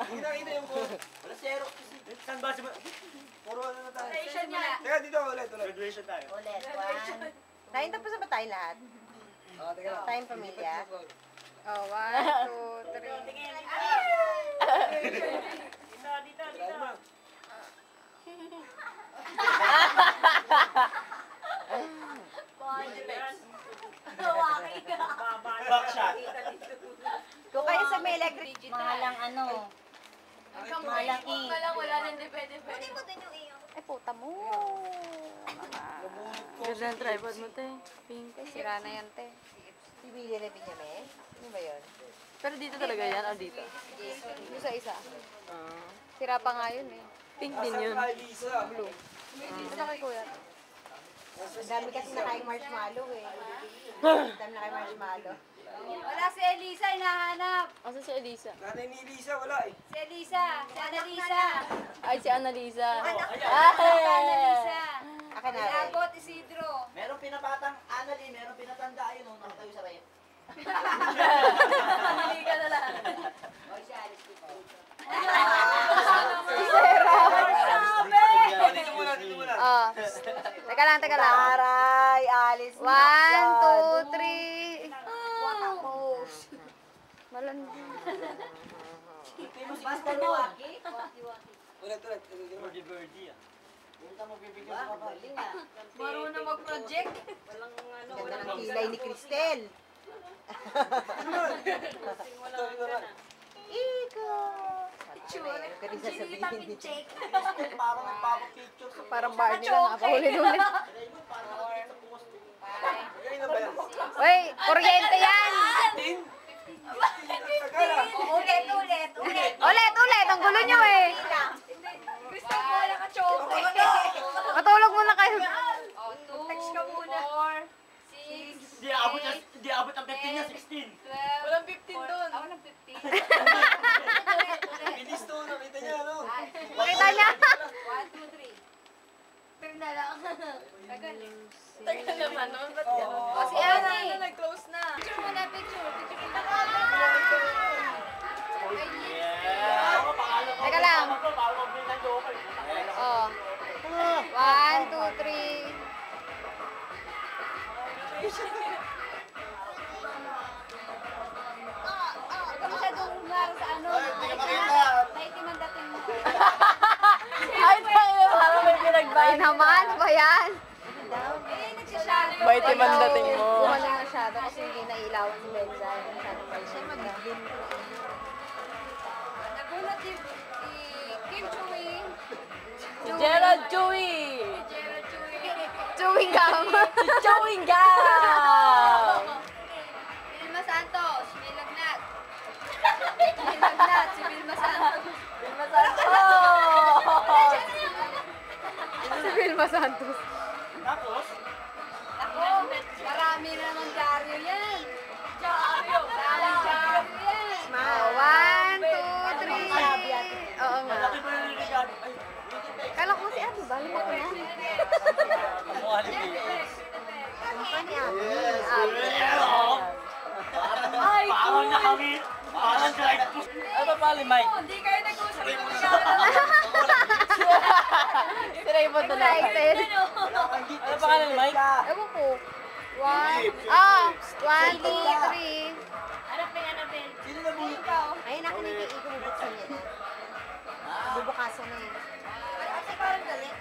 Kita yung po. Wala zero. Saan ba si... Puro ano na tayo. Graduation niya. Teka, dito ulit. Graduation tayo. Ulit, one. Tayo tapos na ba tayo lahat? Teka lang. Tayong pamilya. Oh, 1, 2, 3. Tingin. Dito. Backshot. Kung kayo sa may electric, mahalang ano. Malaki. Wala nang depende. Ay, puta mo. Ganda ang tripod mo, te. Pink. Sira na yan, te. Bibili na Benjamin. Ano ba yun? Pero dito talaga yan, o dito? Dito sa isa. Sira pa nga yun, eh. Pink din yun. Lisa. Blue. Isa kay kuya. Ang dami kasi nakaing marshmallow eh. Ang dami nakaing marshmallow. Wala si Elisa, hinahanap. Asa si Elisa? Nanay ni Lisa, wala eh. Si Elisa, si Annalisa. Ay, si Annalisa. Annalisa. Akin na rin. Abot Isidro. Merong pinapatang Anali, merong pinatanda yun nung nakatayo sa rep. Hindi ka na lang. Dito muna. Oh. Teka lang. Taray, Alice. 1, 2, 3. Malandi. Basta mo. Ulit. Birdie birdie ah. Hindi ka magbibigyan sa kapal. Marunong mag-project. Ganda ng kilay ni Cristel. Iko. Ano ka rin sasabihin ni Chick? Parang nagpapapicture sa Parang Barney lang nakapahuli-huli. Ganyan na ba yan? Uy, kuryente yan! Ulit. Ulit! Ang gulo nyo eh! Gusto mo wala ka chocolate. Matulog muna kayo. Text ka muna. 4, 6, Di abot ang 15 niya, 16. 12. Walang 15 doon. Walang 15. Bilis to, nakita niya, ano? Makita niya? 1, 2, 3. Pero na lang. Tagal naman nun. Ba't gano'n? O si Annie. Nag-close na. Picture mo na, picture. Picture kita. Teka lang. Oh. 1, 2, 3. Ito masyadong umaro sa ano. Hindi ka makita. Naitim ang dating mo. Ay, tayo. Parang may pinagbahay naman. Ano ba yan? Nagsashadow. Baitim ang dating mo. Gumaling masyado kasi hindi nailawan si Benza. Siya mag-glim. Nagulat si Kim Chewy. Gerald Chewy! Gerald Chewy. Chewing gum! Chewing gum! Vilma Santos, may lagnat. May lagnat, si Vilma Santos. Vilma Santos! Si Vilma Santos. Tapos, Ako, marami na ng dyaryo yan. Dyaryo yan. Oh, 1, 2, 3. Oo nga. malaki ba yung regalo? Ay, Kala ko si Ate Bali pa ko yan. kamukha ni Pia. Ano ni Abby? Ay, Parang nakangit. Parang drive po. Ano pa pala, Mike? hindi kayo nag-usap ng Si Raymond na excited. Ano pa pala, Mike? Ewan ko. 1, 2, 3. Hanapin. Sino na bunot? Ayun ako na yung iko mo buksan niya na. Bubukasan na yun. Kasi parang galit.